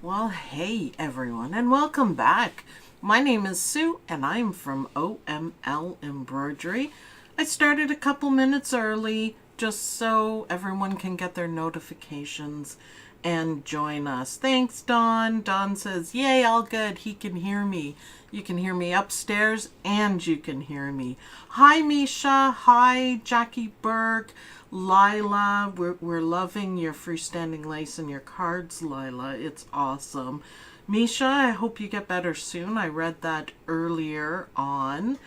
Well, hey everyone, and welcome back. My name is Sue, and I'm from OML Embroidery. I started a couple minutes early just so everyone can get their notifications and join us. Thanks, Don. Don says, yay, all good. He can hear me. You can hear me upstairs and you can hear me. Hi, Misha. Hi, Jackie Berg. Lila, we're loving your freestanding lace and your cards, Lila. It's awesome. Misha, I hope you get better soon. I read that earlier on.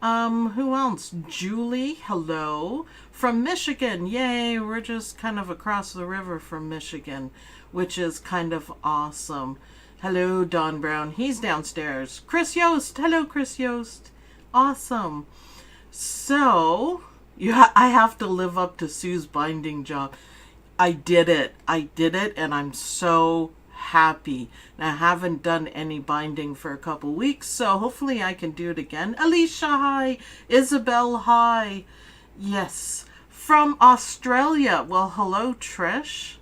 Who else? Julie, hello. From Michigan, yay, we're just kind of across the river from Michigan, which is kind of awesome. Hello, Don Brown, he's downstairs. Chris Yost, hello, Chris Yost. Awesome. So, I have to live up to Sue's binding job. I did it, and I'm so happy. Now, I haven't done any binding for a couple weeks, so hopefully I can do it again. Alicia, hi. Isabel, hi. Yes, from Australia. Well, hello, Trish.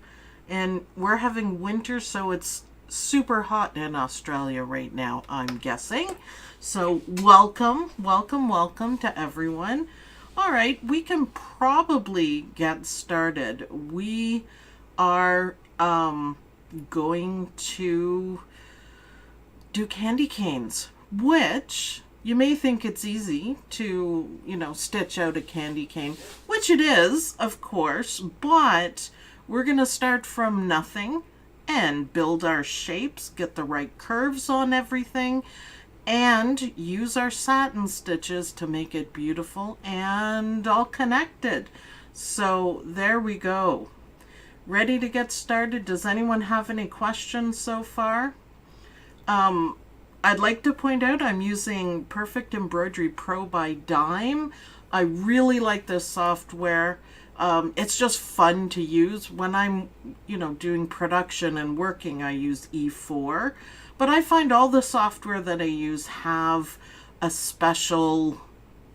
And we're having winter, so it's super hot in Australia right now, I'm guessing. So welcome to everyone. All right, we can probably get started. We are going to do candy canes, which you may think it's easy to, stitch out a candy cane, which it is, of course, but we're going to start from nothing and build our shapes, get the right curves on everything, and use our satin stitches to make it beautiful and all connected. So there we go. Ready to get started? Does anyone have any questions so far? I'd like to point out I'm using Perfect Embroidery Pro by Dime. I really like this software. It's just fun to use. When I'm, doing production and working, I use E4. But I find all the software that I use have a special,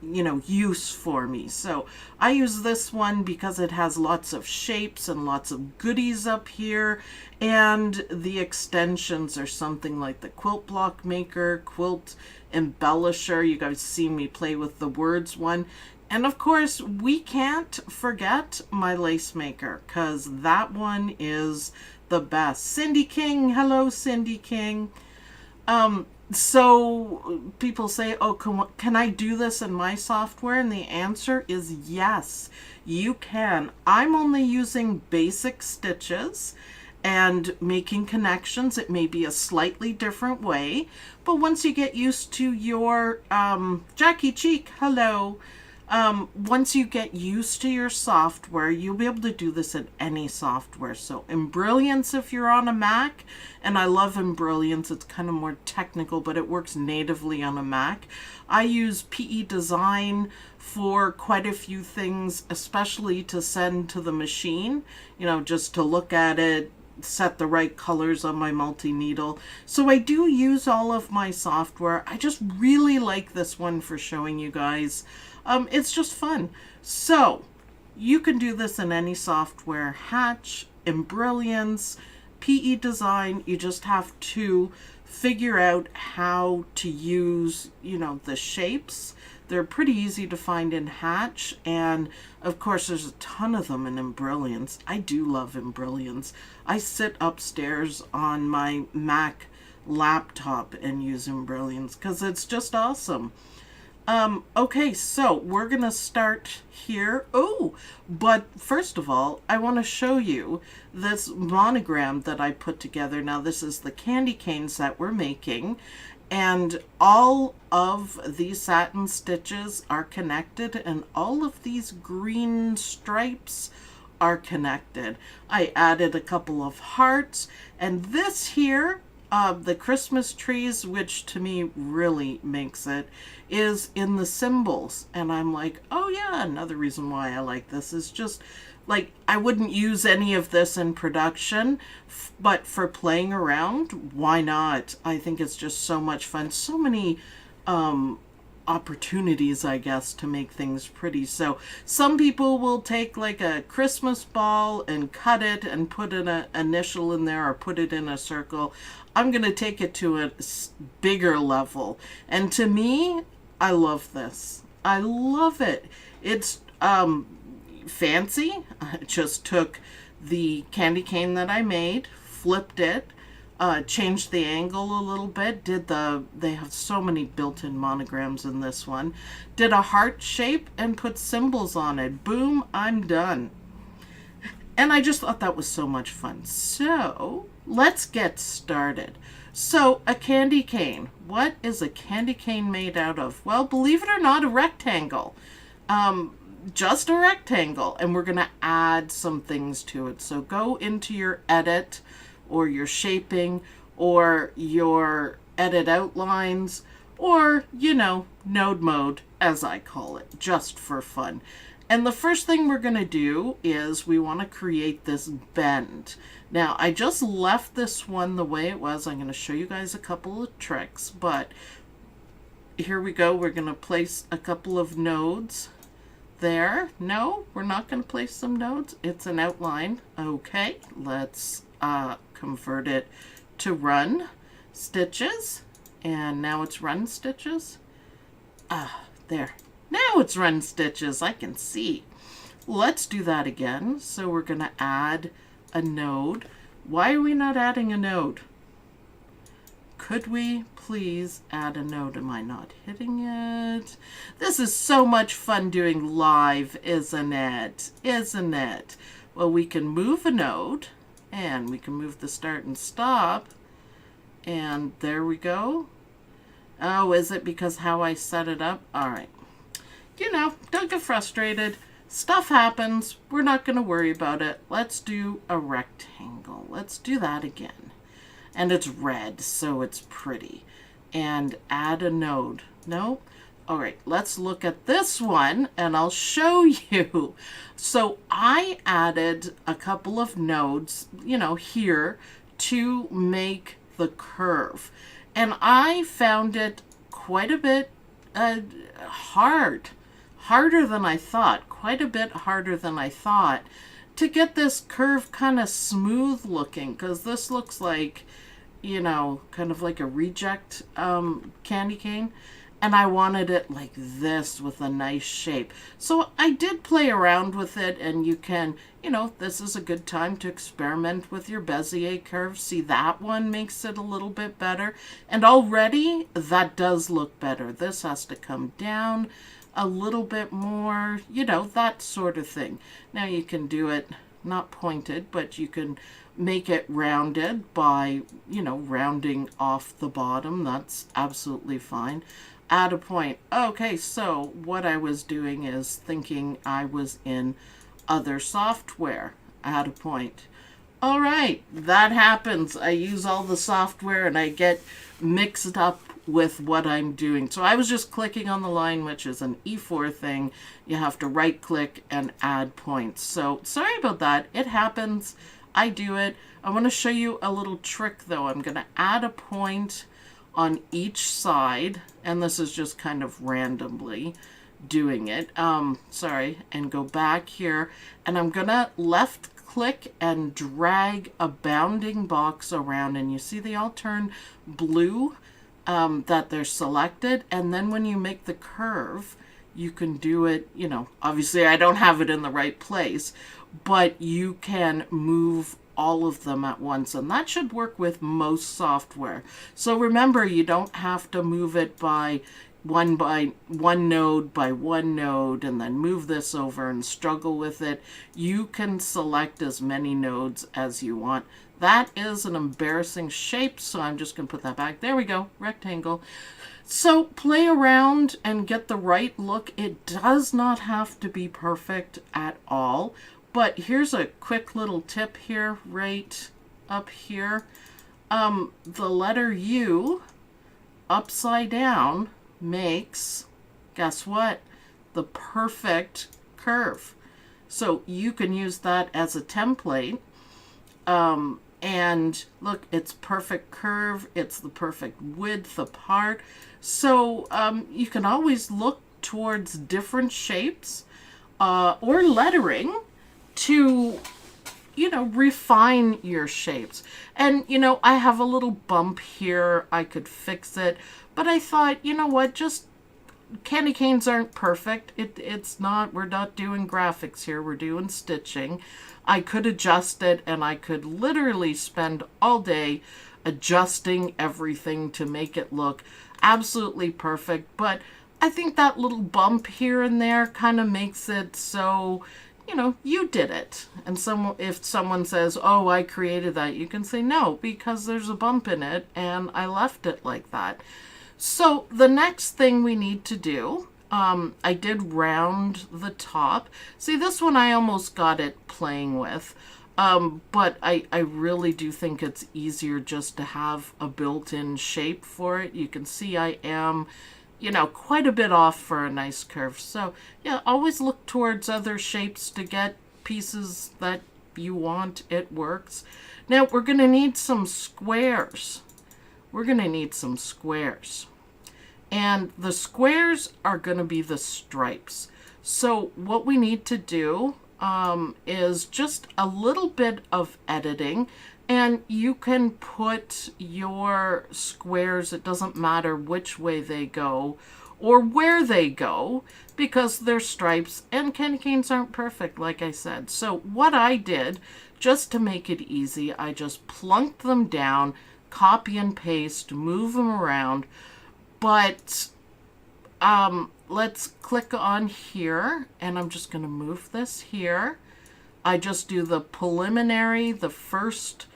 use for me. So I use this one because it has lots of shapes and lots of goodies up here. And the extensions are something like the Quilt Block Maker, Quilt Embellisher. You guys see me play with the words one. And of course, we can't forget my lace maker, because that one is the best. Cindy King, hello, Cindy King. So people say, oh, can I do this in my software? And the answer is yes, you can. I'm only using basic stitches and making connections. It may be a slightly different way, but once you get used to your, Jackie Cheek, hello. Once you get used to your software, you'll be able to do this in any software. So Embrilliance if you're on a Mac, and I love Embrilliance. It's kind of more technical, but it works natively on a Mac. I use PEDesign for quite a few things, especially to send to the machine, just to look at it, set the right colors on my multi-needle. So I do use all of my software. I just really like this one for showing you guys. It's just fun. So you can do this in any software. Hatch, Embrilliance, PEDesign. You just have to figure out how to use, the shapes. They're pretty easy to find in Hatch, and of course there's a ton of them in Embrilliance. I do love Embrilliance. I sit upstairs on my Mac laptop and use Embrilliance because it's just awesome. Okay, so we're gonna start here. Oh, but first of all, I want to show you this monogram that I put together. Now, this is the candy canes that we're making, and all of these satin stitches are connected, and all of these green stripes are connected. I added a couple of hearts, and this here, the Christmas trees, which to me really makes it, is in the symbols. And I'm like, oh yeah, another reason why I like this is just like, I wouldn't use any of this in production, but for playing around, why not? I think it's just so much fun. So many opportunities, I guess, to make things pretty. So some people will take like a Christmas ball and cut it and put an initial in there or put it in a circle. I'm going to take it to a bigger level. And to me, I love this. I love it. It's fancy. I just took the candy cane that I made, flipped it, changed the angle a little bit, they have so many built-in monograms in this one, did a heart shape and put symbols on it. Boom, I'm done. And I just thought that was so much fun. So let's get started. So a candy cane. What is a candy cane made out of? Well, believe it or not, a rectangle. Just a rectangle. And we're going to add some things to it. So go into your edit or your shaping or your edit outlines or, node mode, as I call it, just for fun. And the first thing we're going to do is we want to create this bend. Now, I just left this one the way it was. I'm going to show you guys a couple of tricks, but here we go. We're going to place a couple of nodes there. No, we're not going to place some nodes. It's an outline. Okay, let's convert it to run stitches. And now it's run stitches. There. Now it's run stitches. I can see. Let's do that again. So we're going to add a node. Why are we not adding a node? Could we please add a node? Am I not hitting it? This is so much fun doing live, isn't it? Isn't it? Well, we can move a node and we can move the start and stop. And there we go. Oh, is it because how I set it up? All right. Don't get frustrated. Stuff happens. We're not going to worry about it. Let's do a rectangle. Let's do that again. And it's red, so it's pretty. And add a node. No? All right, let's look at this one, and I'll show you. So I added a couple of nodes, here to make the curve. And I found it quite a bit harder than I thought, quite a bit harder than I thought to get this curve kind of smooth looking, because this looks like, kind of like a reject candy cane. And I wanted it like this with a nice shape. So I did play around with it, and you can, this is a good time to experiment with your Bezier curve. See, that one makes it a little bit better. And already that does look better. This has to come down a little bit more, that sort of thing. Now you can do it not pointed, but you can make it rounded by, rounding off the bottom. That's absolutely fine. Add a point. Okay, so what I was doing is thinking I was in other software. Add a point. All right, that happens. I use all the software and I get mixed up with what I'm doing. So I was just clicking on the line, which is an E4 thing. You have to right click and add points. So sorry about that. It happens. I do it. I want to show you a little trick though. I'm going to add a point on each side, and this is just kind of randomly doing it. And go back here, and I'm gonna left click and drag a bounding box around, and you see they all turn blue, that they're selected. And then when you make the curve, you can do it, obviously I don't have it in the right place, but you can move all of them at once, and that should work with most software. So remember, you don't have to move it by one node by one node and then move this over and struggle with it. You can select as many nodes as you want. That is an embarrassing shape, so I'm just going to put that back. There we go, rectangle. So play around and get the right look. It does not have to be perfect at all. But here's a quick little tip here, right up here. The letter U upside down makes, guess what? The perfect curve. So you can use that as a template. And look, it's perfect curve. It's the perfect width apart. So you can always look towards different shapes or lettering to, refine your shapes. And, I have a little bump here. I could fix it. But I thought, you know what, just candy canes aren't perfect. It's not, we're not doing graphics here. We're doing stitching. I could adjust it, and I could literally spend all day adjusting everything to make it look absolutely perfect. But I think that little bump here and there kind of makes it so, you did it. And if someone says, oh, I created that, you can say no, because there's a bump in it and I left it like that. So the next thing we need to do, I did round the top. See, this one I almost got it playing with, but I really do think it's easier just to have a built-in shape for it. You can see I am, quite a bit off for a nice curve. So yeah, always look towards other shapes to get pieces that you want. It works. Now we're going to need some squares. And the squares are going to be the stripes. So what we need to do is just a little bit of editing, and you can put your squares, it doesn't matter which way they go or where they go, because they're stripes and candy canes aren't perfect, like I said. So what I did, just to make it easy, I just plunked them down, copy and paste, move them around. But let's click on here, and I'm just going to move this here. I just do the preliminary, the first,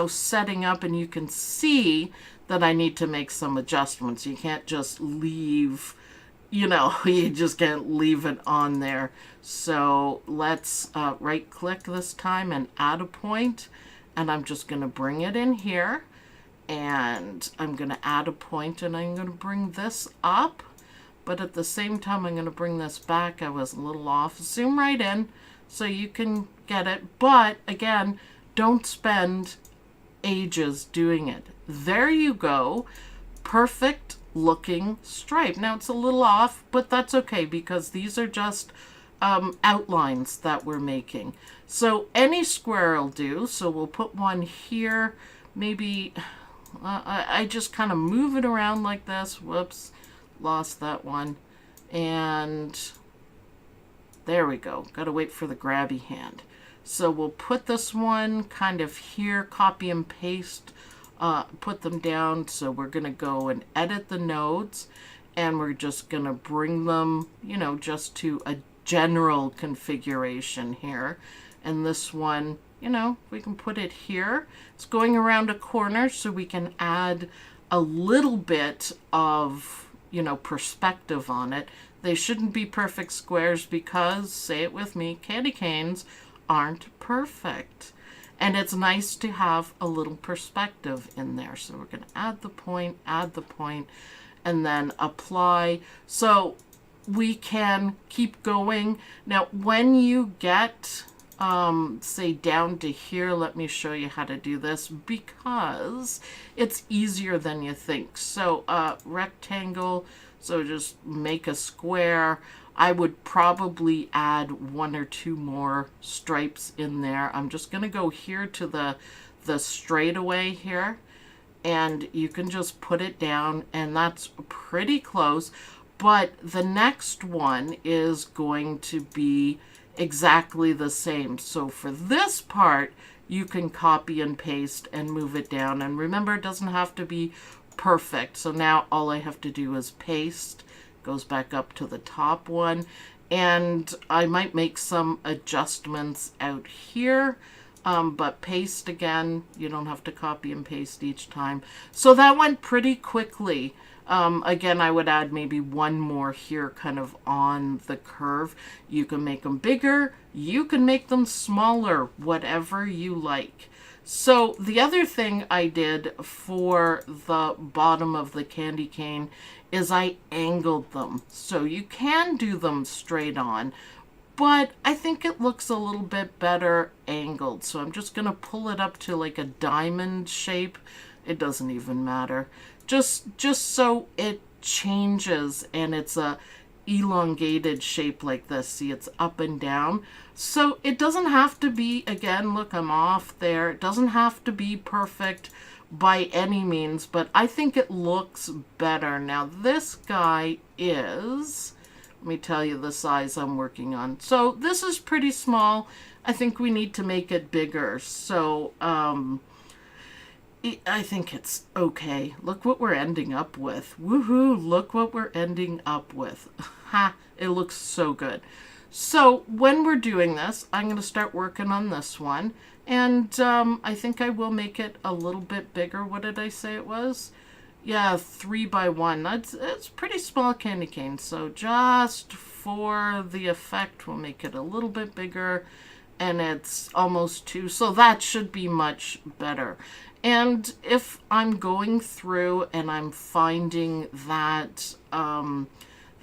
setting up, and you can see that I need to make some adjustments. You can't just leave, you just can't leave it on there. So let's right click this time and add a point, and I'm just going to bring it in here. And I'm going to add a point, and I'm going to bring this up, but at the same time I'm going to bring this back. I was a little off. Zoom right in so you can get it, but again, don't spend ages doing it. There you go. Perfect looking stripe. Now it's a little off, but that's okay, because these are just outlines that we're making. So any square will do. So we'll put one here, maybe. I just kind of move it around like this. Whoops, lost that one. And there we go. Got to wait for the grabby hand. So we'll put this one kind of here, copy and paste, put them down. So we're going to go and edit the nodes, and we're just going to bring them, just to a general configuration here. And this one, we can put it here. It's going around a corner, so we can add a little bit of, perspective on it. They shouldn't be perfect squares because, say it with me, candy canes aren't perfect. And it's nice to have a little perspective in there. So we're going to add the point, and then apply. So we can keep going. Now, when you get say down to here, let me show you how to do this, because it's easier than you think. So rectangle, so just make a square. I would probably add one or two more stripes in there. I'm just going to go here to the straightaway here, and you can just put it down, and that's pretty close. But the next one is going to be exactly the same. So for this part, you can copy and paste and move it down. And remember, it doesn't have to be perfect. So now all I have to do is paste, goes back up to the top one. And I might make some adjustments out here, but paste again. You don't have to copy and paste each time. So that went pretty quickly. Again, I would add maybe one more here kind of on the curve. You can make them bigger, you can make them smaller, whatever you like. So the other thing I did for the bottom of the candy cane is I angled them. So you can do them straight on, but I think it looks a little bit better angled. So I'm just going to pull it up to like a diamond shape. It doesn't even matter. Just so it changes and it's a elongated shape like this. See, it's up and down. So it doesn't have to be, again, look, I'm off there. It doesn't have to be perfect by any means, but I think it looks better. Now this guy is, let me tell you the size I'm working on. So this is pretty small. I think we need to make it bigger. So I think it's okay. Look what we're ending up with. Woohoo, look what we're ending up with. Ha, it looks so good. So when we're doing this, I'm going to start working on this one. And I think I will make it a little bit bigger. What did I say it was? Yeah, 3 by 1. It's pretty small candy cane. So just for the effect, we'll make it a little bit bigger. And it's almost 2. So that should be much better. And if I'm going through and I'm finding that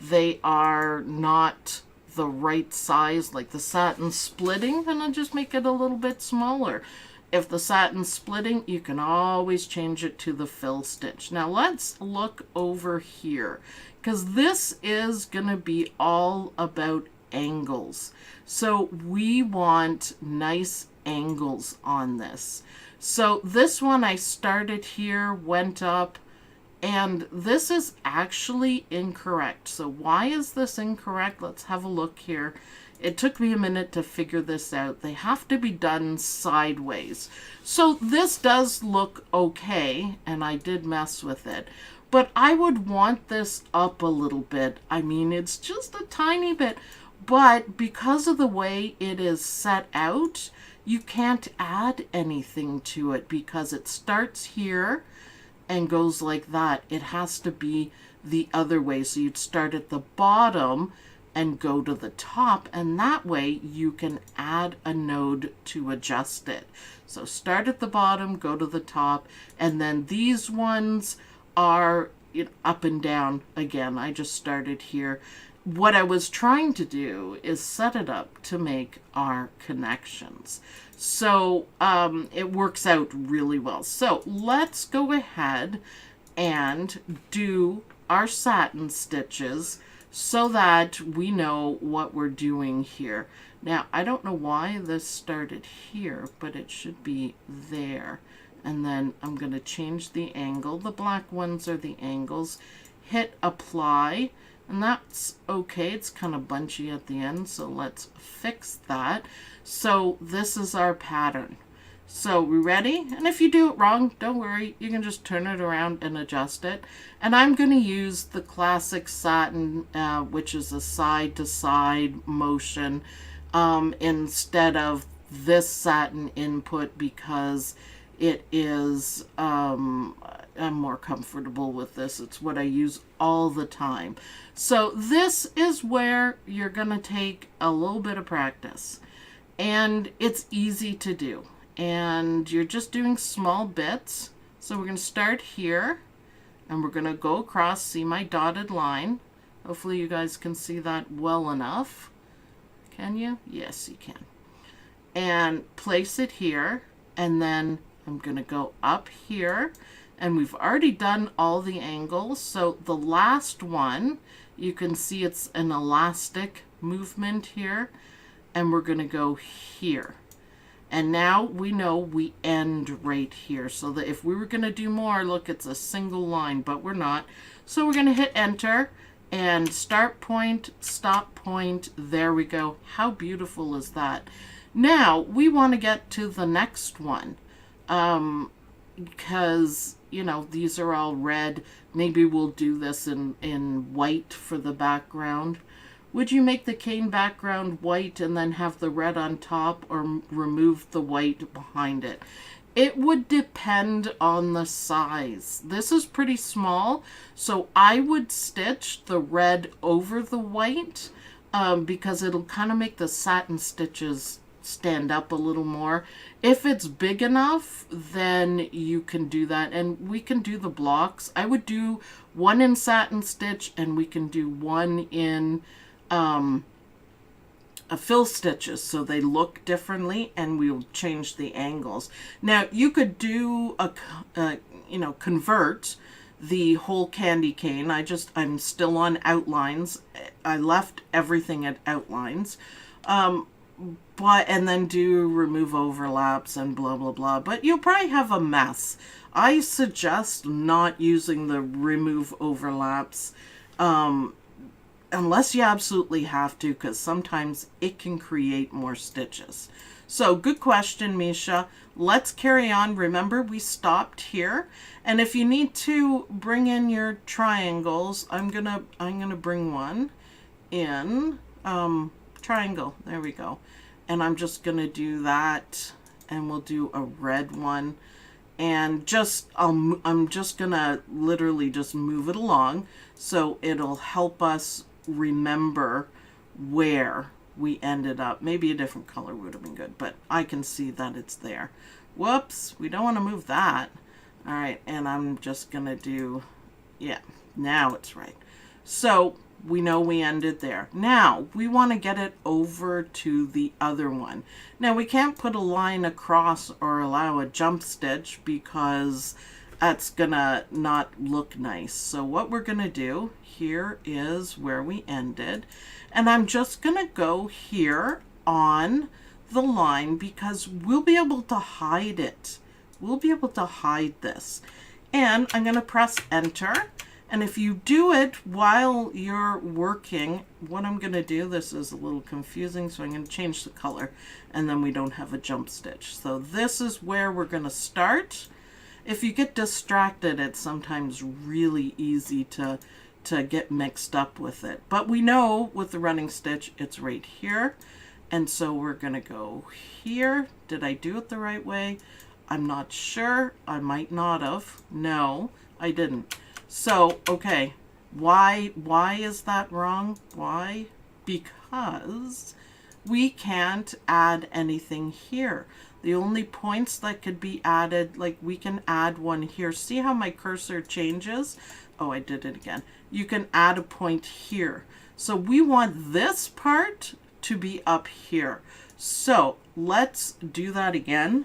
they are not the right size, like the satin splitting, then I'll just make it a little bit smaller. If the satin's splitting, you can always change it to the fill stitch. Now let's look over here, because this is going to be all about angles. So we want nice angles on this. So this one I started here, went up, and this is actually incorrect. So why is this incorrect? Let's have a look here. It took me a minute to figure this out. They have to be done sideways. So this does look okay, and I did mess with it. But I would want this up a little bit. I mean, it's just a tiny bit. But because of the way it is set out, you can't add anything to it because it starts here and goes like that. It has to be the other way. So you'd start at the bottom and go to the top, and that way you can add a node to adjust it. So start at the bottom, go to the top, and then these ones are up and down again. I just started here. What I was trying to do is set it up to make our connections. So it works out really well. So let's go ahead and do our satin stitches so that we know what we're doing here. Now, I don't know why this started here, but it should be there. And then I'm going to change the angle. The black ones are the angles. Hit apply. And that's okay. It's kind of bunchy at the end, so let's fix that. So this is our pattern. So we ready? And if you do it wrong, don't worry. You can just turn it around and adjust it. And I'm going to use the classic satin, which is a side-to-side motion, instead of this satin input because it is... I'm more comfortable with this. It's what I use all the time. So this is where you're going to take a little bit of practice. And it's easy to do. And you're just doing small bits. So we're going to start here. And we're going to go across. See my dotted line. Hopefully you guys can see that well enough. Can you? Yes, you can. And place it here. And then I'm going to go up here. And we've already done all the angles. So the last one, you can see it's an elastic movement here. And we're going to go here. And now we know we end right here. So that if we were going to do more, look, it's a single line, but we're not. So we're going to hit enter and start point, stop point. There we go. How beautiful is that? Now we want to get to the next one. Because, you know, these are all red. Maybe we'll do this in white for the background. Would you make the cane background white and then have the red on top, or remove the white behind it? It would depend on the size. This is pretty small, so I would stitch the red over the white because it'll kind of make the satin stitches stand up a little more. If it's big enough, then you can do that, and we can do the blocks. I would do one in satin stitch, and we can do one in a fill stitches, so they look differently, and we'll change the angles. Now you could do a convert the whole candy cane. I'm still on outlines. I left everything at outlines. And then do remove overlaps and blah, blah, blah. But you'll probably have a mess. I suggest not using the remove overlaps unless you absolutely have to, because sometimes it can create more stitches. So good question, Misha. Let's carry on. Remember, we stopped here. And if you need to bring in your triangles, I'm gonna bring one in. Triangle. There we go. And I'm just gonna do that, and we'll do a red one. And I'm just gonna literally just move it along so it'll help us remember where we ended up. Maybe a different color would have been good, but I can see that it's there. Whoops, we don't want to move that. All right, and I'm just gonna do, yeah, now it's right. So we know we ended there. Now we want to get it over to the other one. Now we can't put a line across or allow a jump stitch because that's gonna not look nice. So what we're gonna do, here is where we ended, and I'm just gonna go here on the line because we'll be able to hide it. We'll be able to hide this. And I'm gonna press enter. And if you do it while you're working, what I'm going to do, this is a little confusing, so I'm going to change the color, and then we don't have a jump stitch. So this is where we're going to start. If you get distracted, it's sometimes really easy to get mixed up with it. But we know with the running stitch, it's right here. And so we're going to go here. Did I do it the right way? I'm not sure. I might not have. No, I didn't. So, okay, why is that wrong? Why? Because we can't add anything here. The only points that could be added, like we can add one here. See how my cursor changes? Oh, I did it again. You can add a point here. So we want this part to be up here. So let's do that again.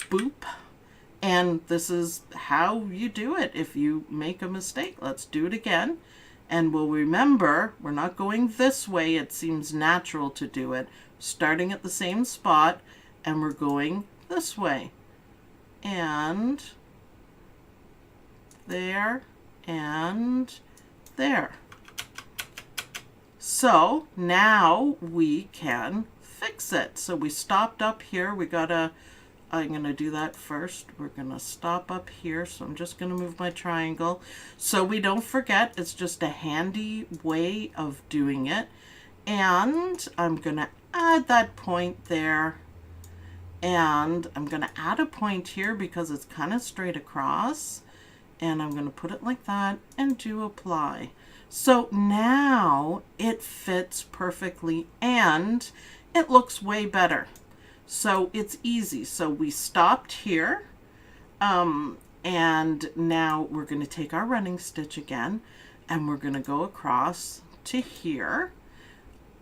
Boop. And this is how you do it if you make a mistake. Let's do it again. And we'll remember, we're not going this way. It seems natural to do it. Starting at the same spot, and we're going this way. And there, and there. So now we can fix it. So we stopped up here. I'm going to do that first. We're going to stop up here. So I'm just going to move my triangle. So we don't forget, it's just a handy way of doing it. And I'm going to add that point there. And I'm going to add a point here because it's kind of straight across. And I'm going to put it like that and do apply. So now it fits perfectly and it looks way better. So it's easy. So we stopped here, and now we're going to take our running stitch again, and we're going to go across to here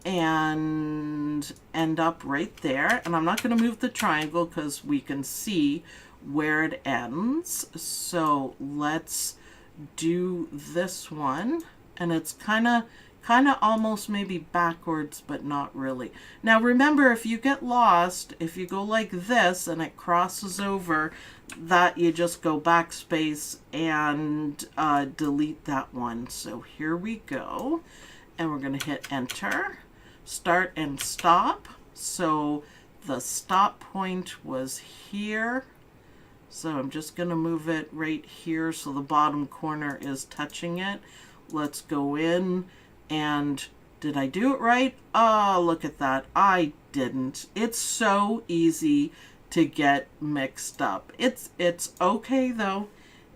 and end up right there. And I'm not going to move the triangle because we can see where it ends. So let's do this one, and it's kind of almost maybe backwards, but not really. Now remember, if you get lost, if you go like this and it crosses over, that you just go backspace and delete that one. So here we go, and we're going to hit enter, start and stop. So the stop point was here. So I'm just going to move it right here so the bottom corner is touching it. Let's go in. And did I do it right? Oh, look at that. I didn't. It's so easy to get mixed up. It's okay though.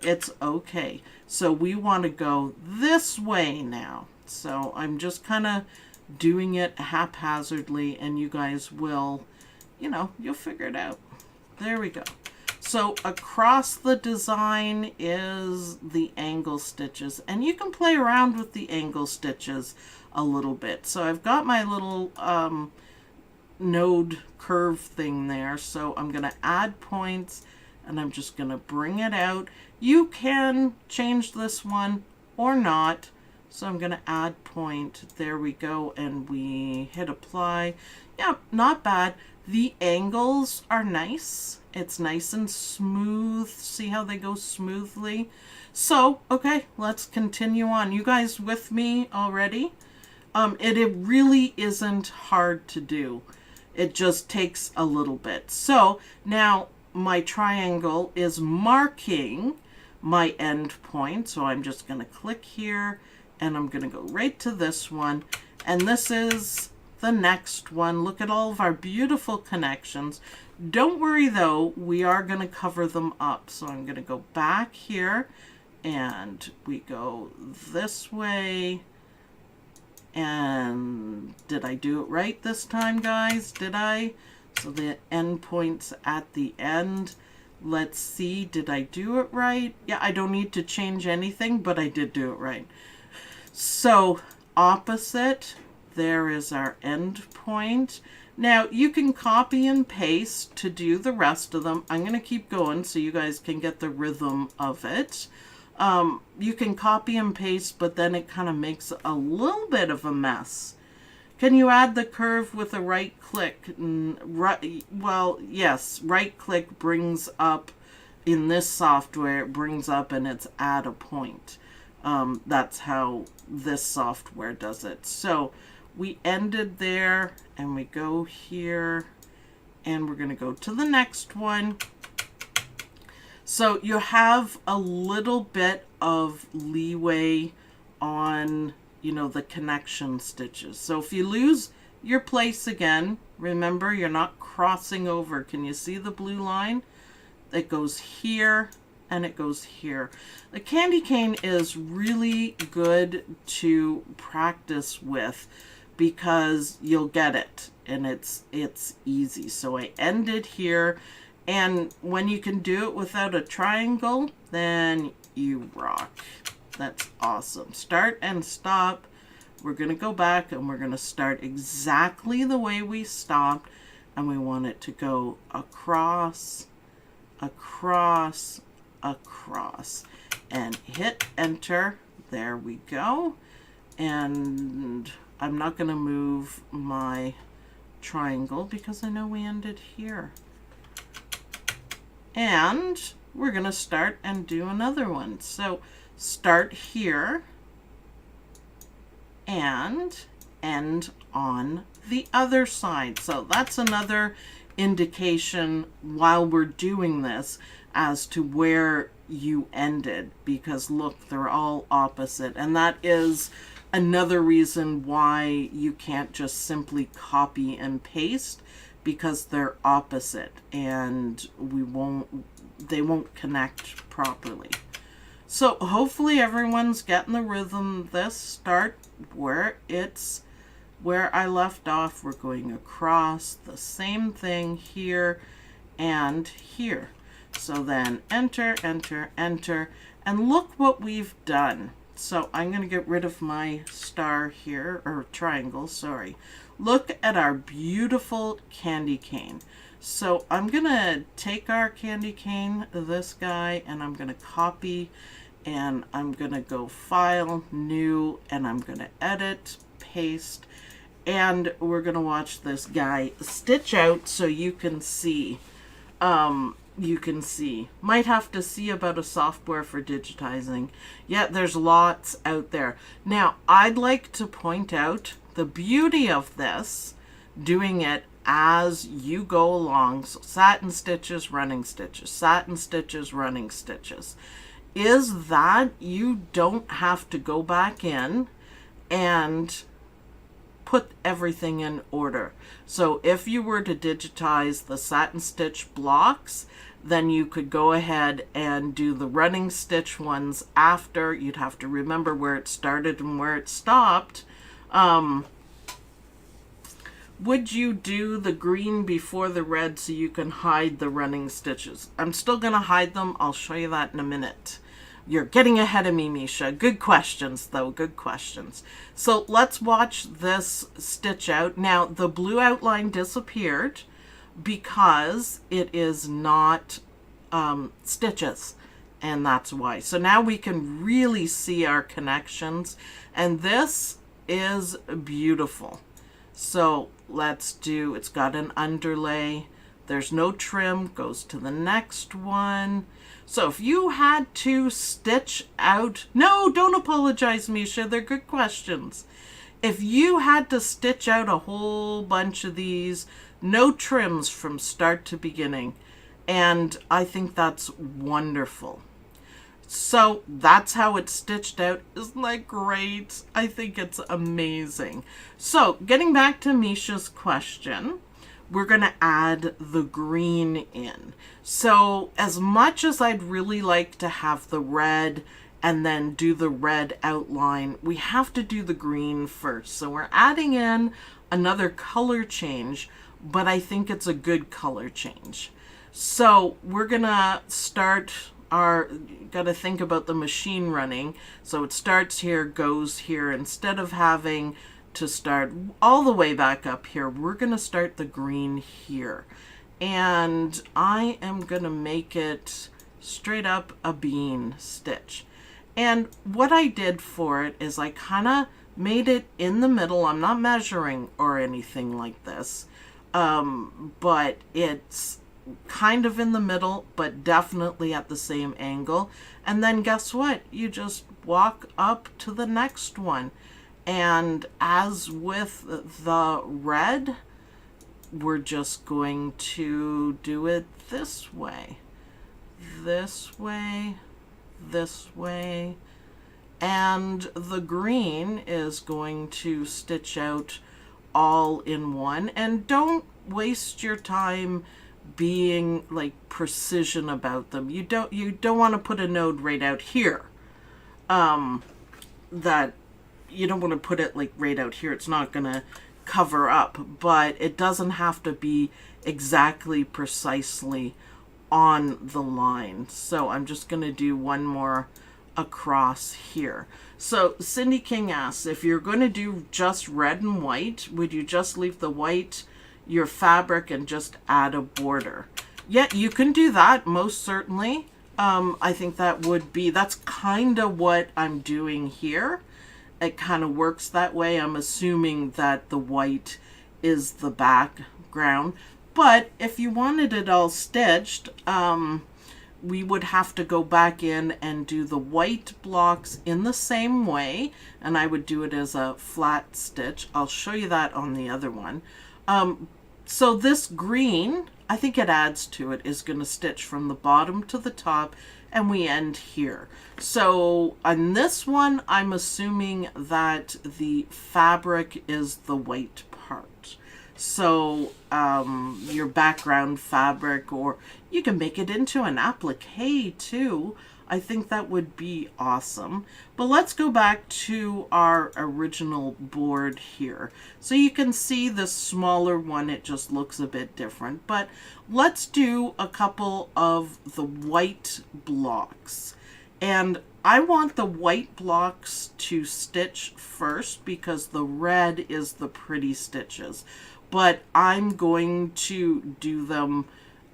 It's okay. So we want to go this way now. So I'm just kind of doing it haphazardly, and you guys will, you'll figure it out. There we go. So across the design is the angle stitches, and you can play around with the angle stitches a little bit. So I've got my little node curve thing there, so I'm going to add points and I'm just going to bring it out. You can change this one or not. So I'm going to add point. There we go. And we hit apply. Yeah, not bad. The angles are nice. It's nice and smooth. See how they go smoothly? So, okay, let's continue on. You guys with me already? It really isn't hard to do. It just takes a little bit. So now my triangle is marking my end point. So I'm just going to click here and I'm going to go right to this one. And this is the next one. Look at all of our beautiful connections. Don't worry though, we are going to cover them up. So I'm going to go back here and we go this way. And did I do it right this time, guys? Did I? So the end point's at the end. Let's see, did I do it right? Yeah, I don't need to change anything, but I did do it right. So opposite, there is our end point. Now you can copy and paste to do the rest of them. I'm going to keep going so you guys can get the rhythm of it. You can copy and paste, but then it kind of makes a little bit of a mess. Can you add the curve with a right click? Well, yes, right click brings up, in this software, it brings up and it's add a point. That's how this software does it. So we ended there and we go here and we're going to go to the next one. So you have a little bit of leeway on, you know, the connection stitches. So if you lose your place again, remember you're not crossing over. Can you see the blue line? It goes here and it goes here. The candy cane is really good to practice with because you'll get it and it's easy. So I ended here. And when you can do it without a triangle, then you rock. That's awesome. Start and stop. We're going to go back and we're going to start exactly the way we stopped. And we want it to go across, across, across. And hit enter. There we go. And I'm not going to move my triangle because I know we ended here. And we're going to start and do another one. So start here and end on the other side. So that's another indication while we're doing this as to where you ended, because look, they're all opposite. And that is another reason why you can't just simply copy and paste, because they're opposite and they won't connect properly. So hopefully everyone's getting the rhythm. This start where I left off. We're going across, the same thing here and here. So then enter, enter, enter, and look what we've done. So I'm going to get rid of my star here, or triangle, sorry. Look at our beautiful candy cane. So I'm going to take our candy cane, this guy, and I'm going to copy, and I'm going to go File, New, and I'm going to edit, paste, and we're going to watch this guy stitch out so you can see. Might have to see about a software for digitizing. Yeah, there's lots out there. Now, I'd like to point out the beauty of this, doing it as you go along. So satin stitches, running stitches, satin stitches, running stitches, is that you don't have to go back in and put everything in order. So if you were to digitize the satin stitch blocks, then you could go ahead and do the running stitch ones after. You'd have to remember where it started and where it stopped. Would you do the green before the red so you can hide the running stitches? I'm still going to hide them. I'll show you that in a minute. You're getting ahead of me, Misha. Good questions, though. Good questions. So let's watch this stitch out. Now, the blue outline disappeared because it is not stitches, and that's why. So now we can really see our connections, and this is beautiful. So let's do, it's got an underlay, there's no trim, goes to the next one. So if you had to stitch out, no, don't apologize, Misha, they're good questions. If you had to stitch out a whole bunch of these, no trims from start to beginning, and I think that's wonderful. So that's how it's stitched out. Isn't that great? I think it's amazing. So getting back to Misha's question, we're going to add the green in. So as much as I'd really like to have the red and then do the red outline, we have to do the green first. So we're adding in another color change, but I think it's a good color change. So we're gonna start our, gotta think about the machine running. So it starts here, goes here. Instead of having to start all the way back up here, we're gonna start the green here. And I am gonna make it straight up a bean stitch. And what I did for it is I kind of made it in the middle. I'm not measuring or anything like this, but it's kind of in the middle, but definitely at the same angle. And then guess what? You just walk up to the next one. And as with the red, we're just going to do it this way, this way, this way, and the green is going to stitch out all in one. And don't waste your time being like precision about them. You don't want to put a node right out here. That you don't want to put it like right out here. It's not going to cover up, but it doesn't have to be exactly precisely on the line. So I'm just going to do one more across here. So Cindy King asks, if you're going to do just red and white, would you just leave the white your fabric and just add a border? Yeah, you can do that, most certainly. I think that would be, that's kind of what I'm doing here. It kind of works that way. I'm assuming that the white is the background. But if you wanted it all stitched, we would have to go back in and do the white blocks in the same way. And I would do it as a flat stitch. I'll show you that on the other one. So this green, I think it adds to it, is going to stitch from the bottom to the top, and we end here. So on this one, I'm assuming that the fabric is the white part. So your background fabric, or you can make it into an applique too. I think that would be awesome. But let's go back to our original board here. So you can see the smaller one, it just looks a bit different. But let's do a couple of the white blocks. And I want the white blocks to stitch first because the red is the pretty stitches. But I'm going to do them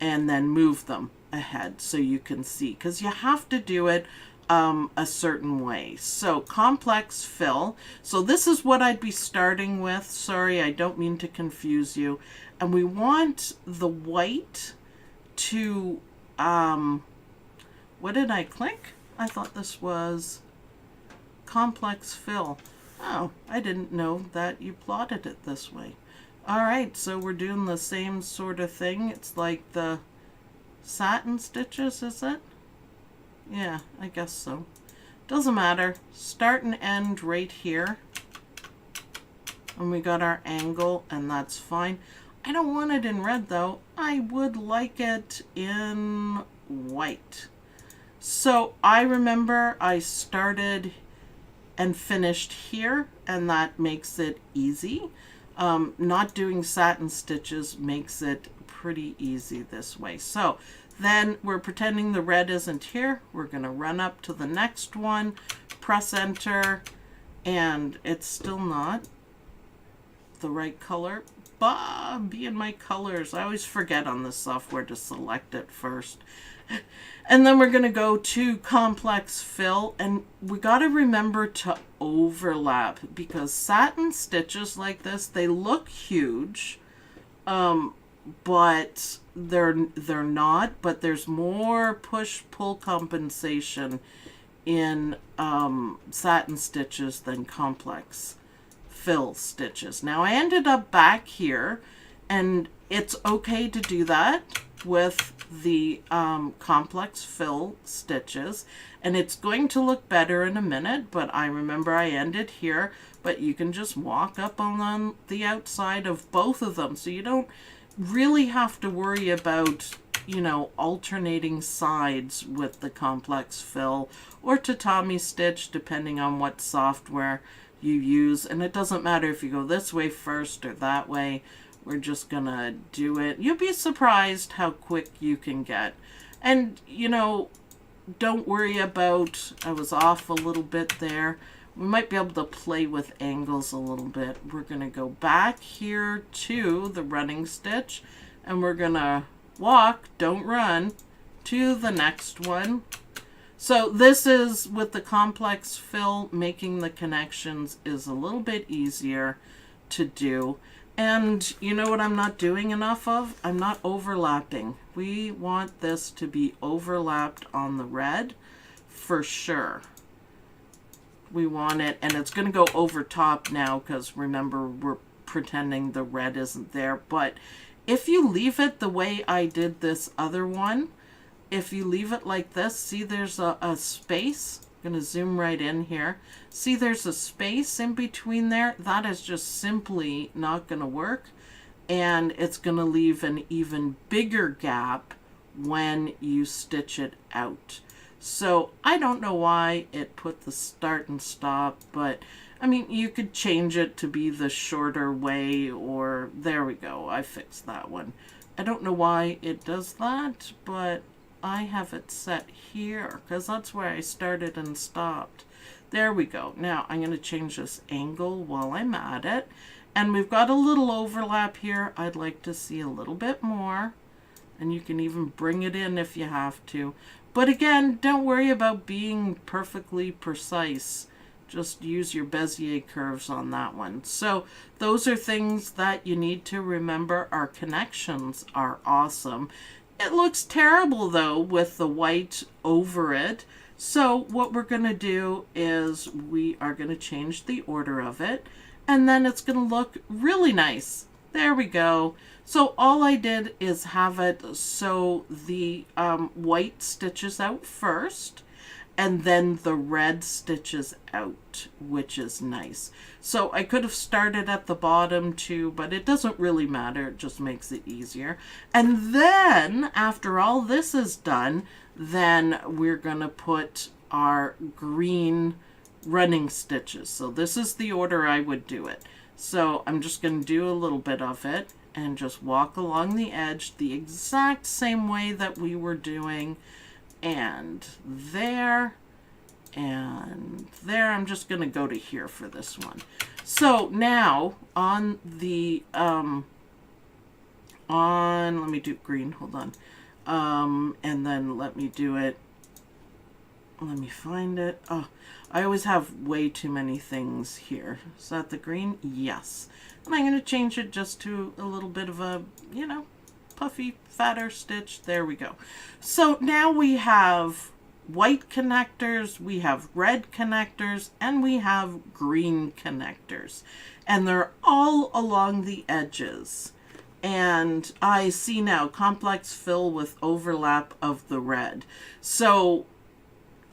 and then move them ahead so you can see, because you have to do it a certain way. So complex fill. So this is what I'd be starting with. Sorry, I don't mean to confuse you. And we want the white to, what did I click? I thought this was complex fill. Oh, I didn't know that you plotted it this way. All right, so we're doing the same sort of thing. It's like the Satin Stitches, is it? Yeah, I guess so. Doesn't matter. Start and end right here. And we got our angle, and that's fine. I don't want it in red, though. I would like it in white. So I remember I started and finished here, and that makes it easy. Not doing satin stitches makes it pretty easy this way. So then we're pretending the red isn't here. We're going to run up to the next one, press enter, and it's still not the right color, be in my colors. I always forget on this software to select it first. And then we're going to go to complex fill, and we got to remember to overlap, because satin stitches like this, they look huge, but they're not. But there's more push-pull compensation in satin stitches than complex fill stitches. Now I ended up back here, and it's okay to do that with the complex fill stitches, and it's going to look better in a minute, but I remember I ended here. But you can just walk up on the outside of both of them, so you don't really have to worry about, you know, alternating sides with the complex fill or tatami stitch, depending on what software you use. And it doesn't matter if you go this way first or that way. We're just gonna do it. You'll be surprised how quick you can get. And, you know, don't worry about, I was off a little bit there. We might be able to play with angles a little bit. We're gonna go back here to the running stitch, and we're gonna walk, don't run, to the next one. So this is, with the complex fill, making the connections is a little bit easier to do. And you know what I'm not doing enough of? I'm not overlapping. We want this to be overlapped on the red for sure. We want it, and it's going to go over top now, because remember, we're pretending the red isn't there. But if you leave it the way I did this other one, if you leave it like this, see there's a space. I'm going to zoom right in here. See there's a space in between there? That is just simply not going to work. And it's going to leave an even bigger gap when you stitch it out. So I don't know why it put the start and stop, but I mean, you could change it to be the shorter way, or there we go. I fixed that one. I don't know why it does that, but I have it set here because that's where I started and stopped. There we go. Now I'm going to change this angle while I'm at it. And we've got a little overlap here. I'd like to see a little bit more. And you can even bring it in if you have to. But again, don't worry about being perfectly precise. Just use your Bezier curves on that one. So those are things that you need to remember. Our connections are awesome. It looks terrible though with the white over it. So what we're going to do is we are going to change the order of it, and then it's going to look really nice. There we go. So all I did is have it so the white stitches out first, and then the red stitches out, which is nice. So I could have started at the bottom too, but it doesn't really matter. It just makes it easier. And then after all this is done, then we're going to put our green running stitches. So this is the order I would do it. So I'm just going to do a little bit of it and just walk along the edge the exact same way that we were doing. And there, and there. I'm just going to go to here for this one. So now on the, let me do green, hold on. And then let me do it, let me find it. Oh, I always have way too many things here. Is that the green? Yes. And I'm going to change it just to a little bit of a, you know, puffy, fatter stitch. There we go. So now we have white connectors, we have red connectors, and we have green connectors. And they're all along the edges. And I see now complex fill with overlap of the red. So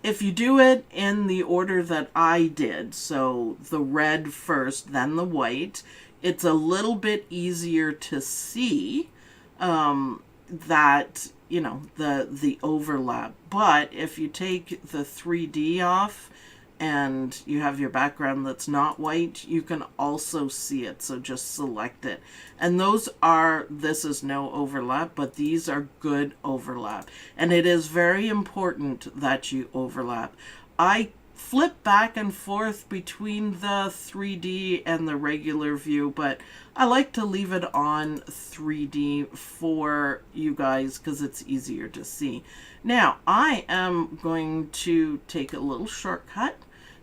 if you do it in the order that I did, so the red first, then the white, it's a little bit easier to see that, you know, the overlap. But if you take the 3D off and you have your background that's not white, you can also see it. So just select it. And those are, this is no overlap, but these are good overlap. And it is very important that you overlap. I flip back and forth between the 3D and the regular view, but I like to leave it on 3D for you guys because it's easier to see. Now, I am going to take a little shortcut.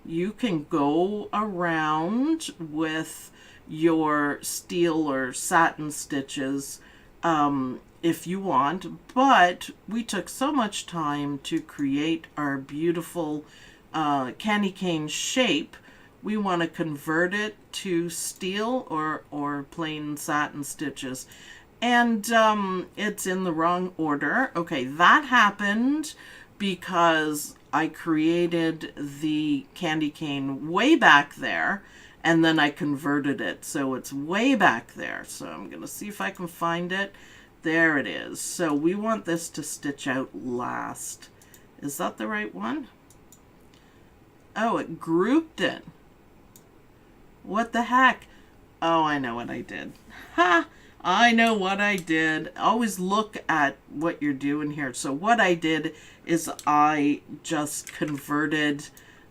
You can go around with your steel or satin stitches if you want, but we took so much time to create our beautiful candy cane shape. We want to convert it to steel or plain satin stitches, and it's in the wrong order. Okay, that happened because I created the candy cane way back there, and then I converted it, so it's way back there. So I'm gonna see if I can find it. There it is. So we want this to stitch out last. Is that the right one? Oh, it grouped it. What the heck? Oh, I know what I did. Ha! I know what I did. Always look at what you're doing here. So what I did is I just converted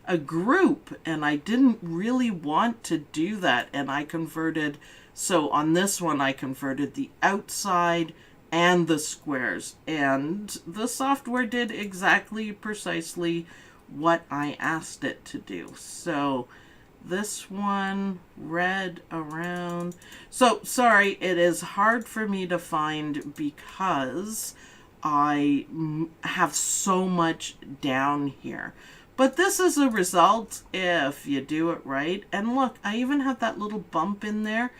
a group, and I didn't really want to do that, and I converted, so on this one I converted the outside and the squares, and the software did exactly precisely what I asked it to do. So this one, red around. So sorry, it is hard for me to find because I have so much down here. But this is a result if you do it right. And look, I even have that little bump in there.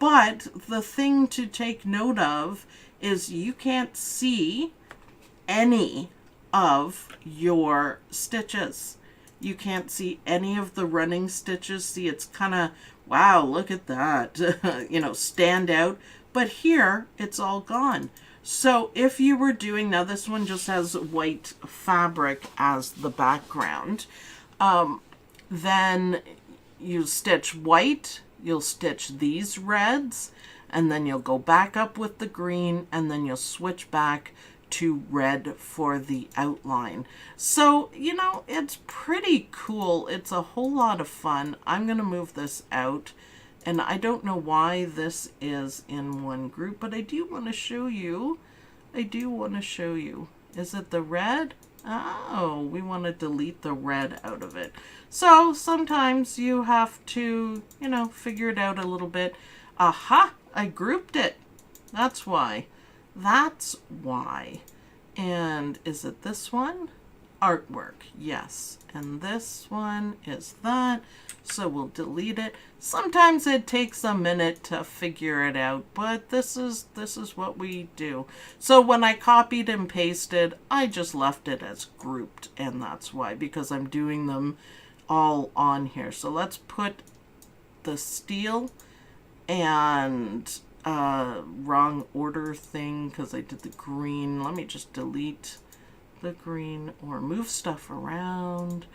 But the thing to take note of is you can't see any of your stitches. You can't see any of the running stitches. See, it's kind of, wow, look at that, you know, stand out. But here, it's all gone. So if you were doing, now this one just has white fabric as the background, then you stitch white, you'll stitch these reds, and then you'll go back up with the green, and then you'll switch back to red for the outline. So, you know, it's pretty cool. It's a whole lot of fun. I'm going to move this out. And I don't know why this is in one group, but I do want to show you. I do want to show you. Is it the red? Oh, we want to delete the red out of it. So sometimes you have to, you know, figure it out a little bit. Aha, I grouped it. That's why. That's why. And is it this one? Artwork, yes. And this one is that. So we'll delete it. Sometimes it takes a minute to figure it out, but this is what we do. So when I copied and pasted, I just left it as grouped, and that's why, because I'm doing them all on here. So let's put the steel and wrong order thing because I did the green. Let me just delete the green or move stuff around.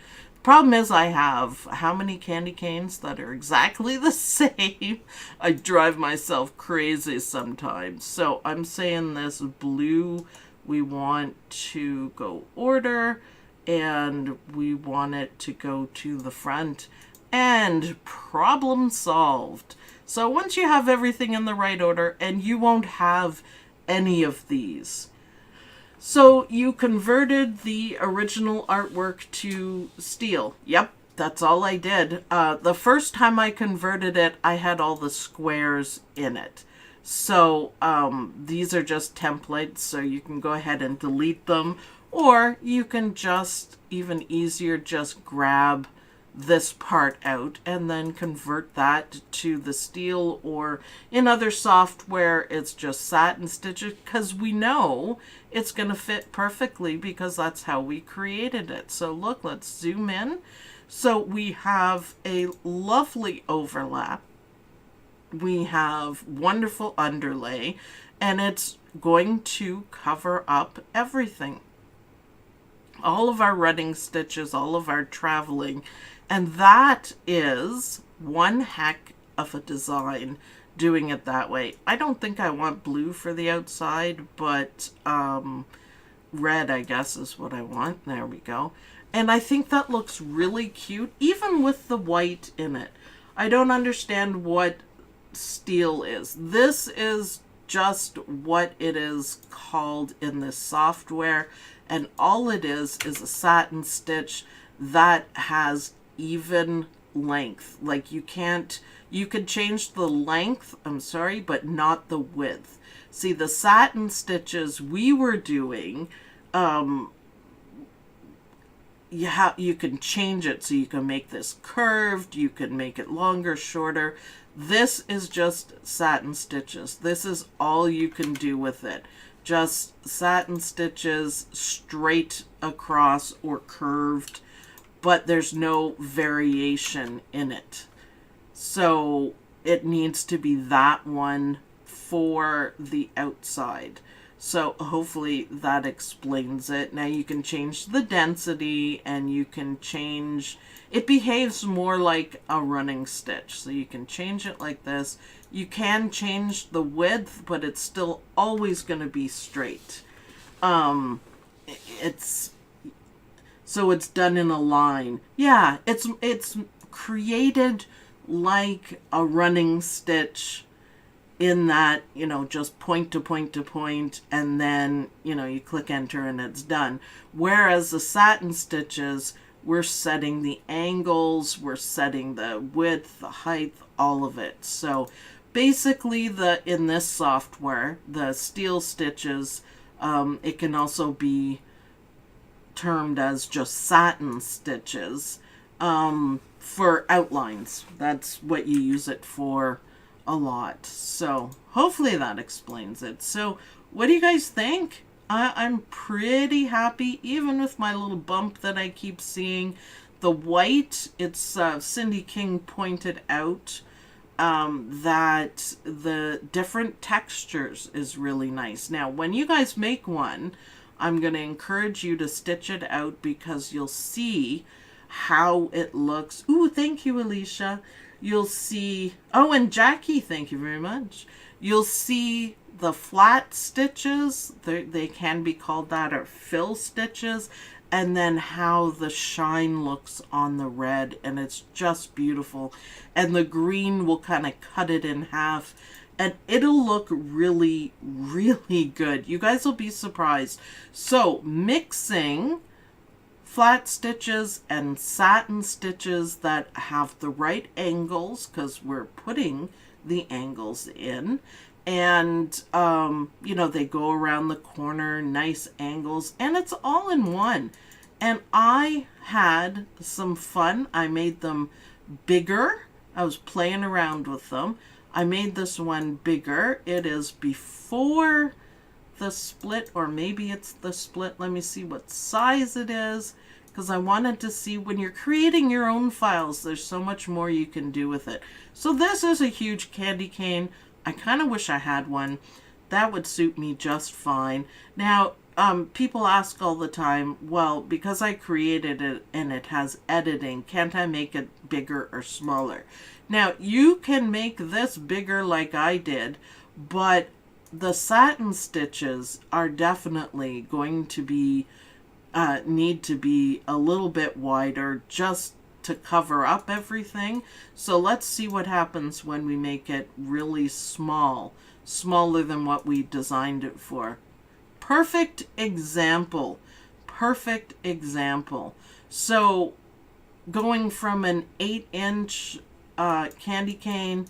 Problem is I have how many candy canes that are exactly the same? I drive myself crazy sometimes. So I'm saying this blue, we want to go order, and we want it to go to the front, and problem solved. So once you have everything in the right order, and you won't have any of these. So you converted the original artwork to steel. Yep, that's all I did. The first time I converted it, I had all the squares in it. So these are just templates, so you can go ahead and delete them. Or you can just, even easier, just grab this part out and then convert that to the steel, or in other software it's just satin stitches, because we know it's going to fit perfectly because that's how we created it. So look, let's zoom in. So we have a lovely overlap, we have wonderful underlay, and it's going to cover up everything, all of our running stitches, all of our traveling. And that is one heck of a design, doing it that way. I don't think I want blue for the outside, but red, I guess, is what I want. There we go. And I think that looks really cute, even with the white in it. I don't understand what steel is. This is just what it is called in this software. And all it is a satin stitch that has even length. Like you could change the length, I'm sorry, but not the width. See, the satin stitches we were doing, you can change it, so you can make this curved, you can make it longer, shorter. This is just satin stitches. This is all you can do with it. Just satin stitches straight across or curved, but there's no variation in it. So it needs to be that one for the outside. So hopefully that explains it. Now you can change the density, and you can change, it behaves more like a running stitch. So you can change it like this. You can change the width, but it's still always going to be straight. So it's done in a line. Yeah, it's created like a running stitch, in that, just point to point to point, and then, you click enter and it's done. Whereas the satin stitches, we're setting the angles, we're setting the width, the height, all of it. So basically in this software, the steel stitches, it can also be termed as just satin stitches, for outlines. That's what you use it for a lot. So hopefully that explains it. So what do you guys think? I'm pretty happy, even with my little bump that I keep seeing. The white, it's Cindy King pointed out that the different textures is really nice. Now when you guys make one, I'm going to encourage you to stitch it out, because you'll see how it looks. Ooh, thank you, Alicia. You'll see, oh, and Jackie, thank you very much. You'll see the flat stitches, they can be called that, or fill stitches, and then how the shine looks on the red, and it's just beautiful. And the green will kind of cut it in half, and it'll look really, really good. You guys will be surprised. So mixing flat stitches and satin stitches that have the right angles, because we're putting the angles in, and they go around the corner, nice angles, and it's all in one. And I had some fun. I made them bigger. I was playing around with them. I made this one bigger. It is before the split, or maybe it's the split. Let me see what size it is, because I wanted to see, when you're creating your own files, there's so much more you can do with it. So this is a huge candy cane. I kind of wish I had one. That would suit me just fine. Now, people ask all the time, well, because I created it and it has editing, can't I make it bigger or smaller? Now, you can make this bigger like I did, but the satin stitches are definitely going to be need to be a little bit wider, just to cover up everything. So let's see what happens when we make it really small, smaller than what we designed it for. Perfect example. Perfect example. So going from an 8-inch candy cane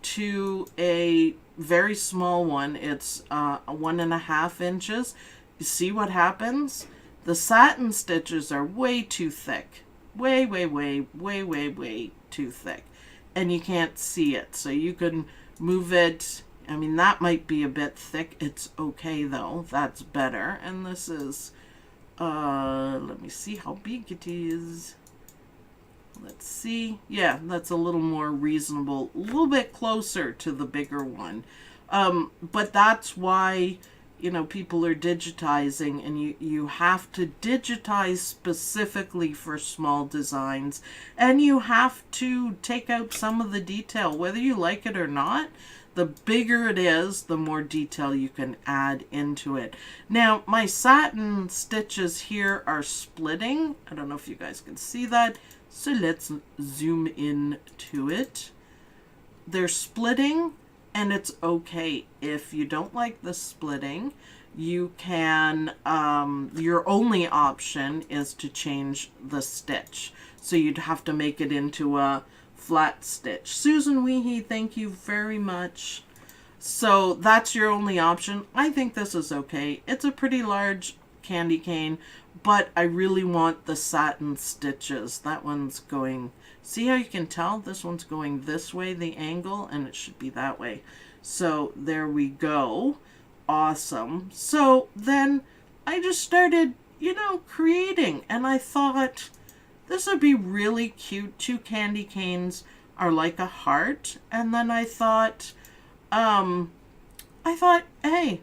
to a very small one, it's 1.5 inches. You see what happens? The satin stitches are way too thick. Way too thick. And you can't see it. So you can move it. I mean, that might be a bit thick. It's okay though. That's better. And this is, let me see how big it is. Let's see. Yeah, that's a little more reasonable. A little bit closer to the bigger one. But that's why, people are digitizing, and you have to digitize specifically for small designs, and you have to take out some of the detail, whether you like it or not. the bigger it is, the more detail you can add into it. Now, my satin stitches here are splitting. I don't know if you guys can see that. So let's zoom in to it. They're splitting, and it's okay. If you don't like the splitting, you can, your only option is to change the stitch. So you'd have to make it into a flat stitch. Susan Weehee, thank you very much. So that's your only option. I think this is okay. It's a pretty large candy cane, but I really want the satin stitches. That one's going, see how you can tell? This one's going this way, the angle, and it should be that way. So there we go. Awesome. So then I just started, you know, creating, and I thought this would be really cute. Two candy canes are like a heart. And then I thought, hey,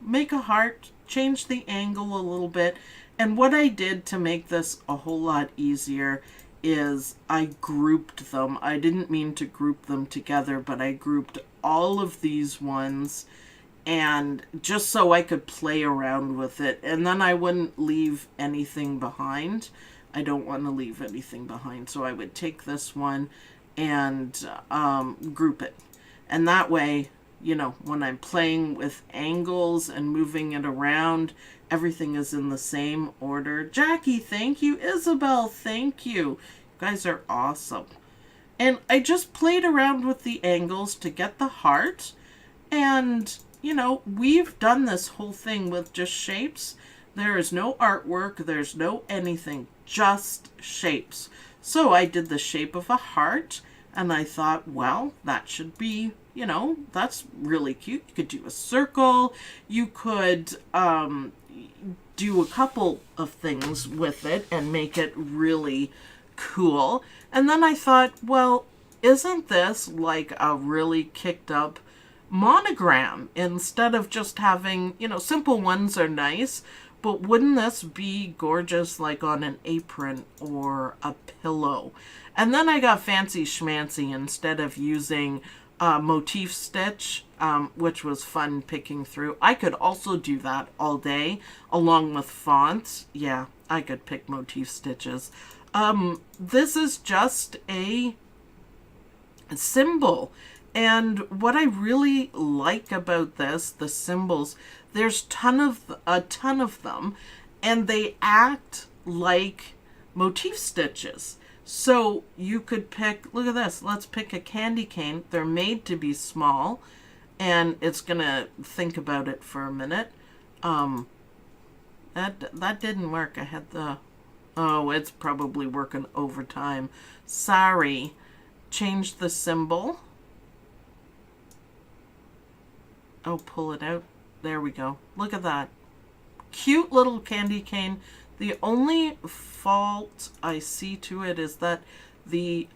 make a heart, change the angle a little bit. And what I did to make this a whole lot easier is I grouped them. I didn't mean to group them together, but I grouped all of these ones, and just so I could play around with it. And then I wouldn't leave anything behind. I don't want to leave anything behind. So I would take this one and group it. And that way, you know, when I'm playing with angles and moving it around, everything is in the same order. Jackie, thank you. Isabel, thank you. You guys are awesome. And I just played around with the angles to get the heart. And, you know, we've done this whole thing with just shapes. There is no artwork. There's no anything. Just shapes. So I did the shape of a heart. And I thought, well, that should be, you know, that's really cute. You could do a circle. You could do a couple of things with it and make it really cool. And then I thought, well, isn't this like a really kicked up monogram? Instead of just having, you know, simple ones are nice, but wouldn't this be gorgeous like on an apron or a pillow? And then I got fancy schmancy. Instead of using Motif Stitch, which was fun picking through. I could also do that all day along with fonts. Yeah, I could pick Motif Stitches. This is just a symbol. And what I really like about this, the symbols, there's a ton of them, and they act like motif stitches. So you could pick, look at this, let's pick a candy cane. They're made to be small, and it's gonna think about it for a minute. That didn't work. I had the, oh, it's probably working overtime. Sorry. Change the symbol. Oh, pull it out. There we go. Look at that. Cute little candy cane. The only fault I see to it is that the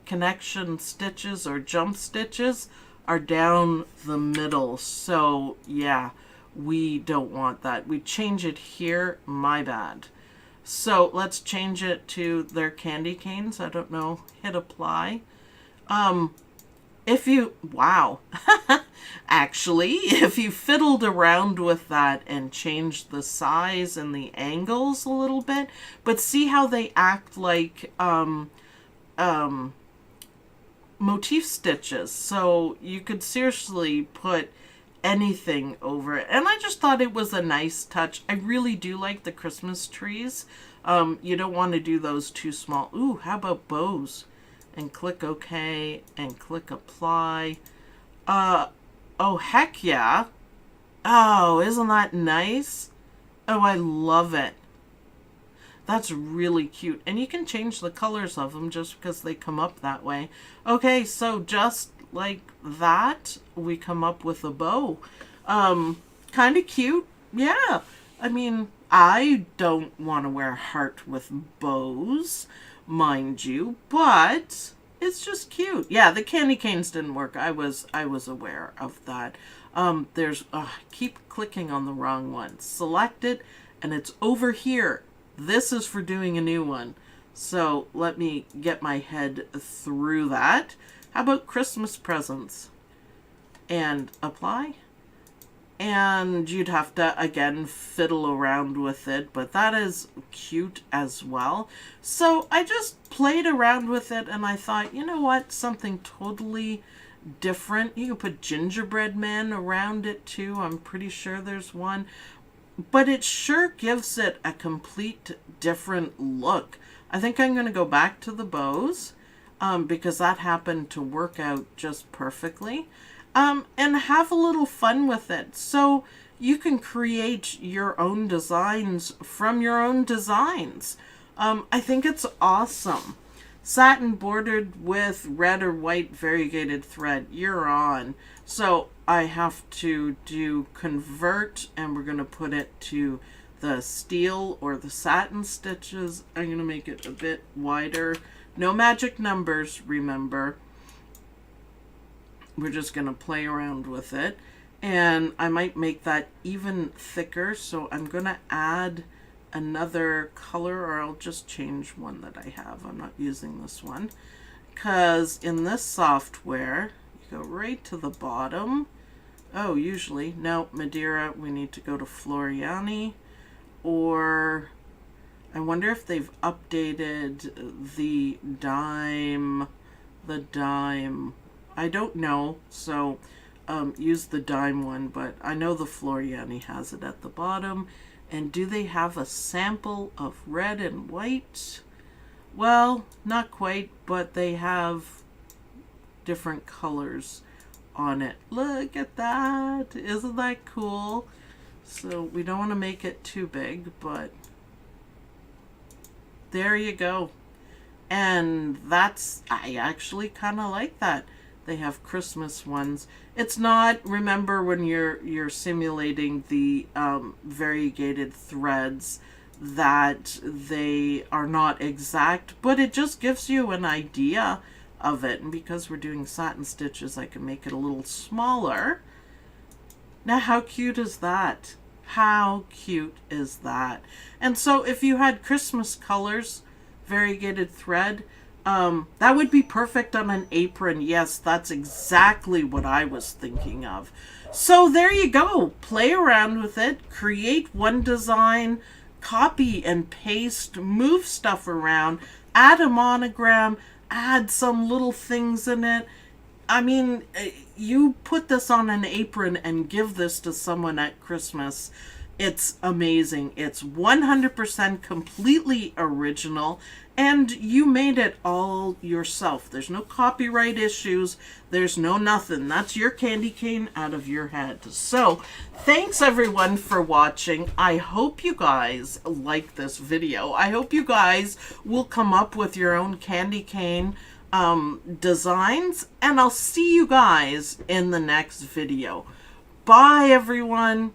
connection stitches or jump stitches are down the middle. So, yeah, we don't want that. We change it here. My bad. So, let's change it to their candy canes. I don't know. Hit apply. If you, wow, actually, if you fiddled around with that and changed the size and the angles a little bit, but see how they act like motif stitches. So you could seriously put anything over it. And I just thought it was a nice touch. I really do like the Christmas trees. You don't want to do those too small. Ooh, how about bows? And click OK and click apply. Oh, heck yeah. Oh, isn't that nice? Oh, I love it. That's really cute. And you can change the colors of them just because they come up that way. Okay, so just like that, we come up with a bow. Kind of cute. Yeah. I mean, I don't want to wear a heart with bows, mind you, but it's just cute. Yeah, the candy canes didn't work. I was aware of that. There's keep clicking on the wrong one. Select it, and it's over here. This is for doing a new one. So let me get my head through that. How about Christmas presents? and apply. And you'd have to, again, fiddle around with it, but that is cute as well. So I just played around with it, and I thought, you know what, something totally different. You can put gingerbread men around it too. I'm pretty sure there's one. But it sure gives it a complete different look. I think I'm going to go back to the bows because that happened to work out just perfectly. And have a little fun with it. So you can create your own designs from your own designs. I think it's awesome. Satin bordered with red or white variegated thread. You're on. So I have to do convert, and we're going to put it to the steel or the satin stitches. I'm going to make it a bit wider. No magic numbers, remember. We're just going to play around with it. And I might make that even thicker. So I'm going to add another color, or I'll just change one that I have. I'm not using this one. Because in this software, you go right to the bottom. Oh, usually. No, Madeira, we need to go to Floriani. Or I wonder if they've updated the dime. I don't know, so use the dime one, but I know the Floriani has it at the bottom. And do they have a sample of red and white? Well, not quite, but they have different colors on it. Look at that. Isn't that cool? So we don't want to make it too big, but there you go. And that's, I actually kind of like that. They have Christmas ones. It's not, remember when you're simulating the variegated threads, that they are not exact, but it just gives you an idea of it. And because we're doing satin stitches, I can make it a little smaller. Now, how cute is that? How cute is that? And so if you had Christmas colors, variegated thread, that would be perfect on an apron. Yes, that's exactly what I was thinking of. So there you go. Play around with it. Create one design. Copy and paste. Move stuff around. Add a monogram. Add some little things in it. I mean, you put this on an apron and give this to someone at Christmas. It's amazing. It's 100% completely original, and you made it all yourself. There's no copyright issues. There's no nothing. That's your candy cane out of your head. So, thanks everyone for watching. I hope you guys like this video. I hope you guys will come up with your own candy cane designs, and I'll see you guys in the next video. Bye, everyone.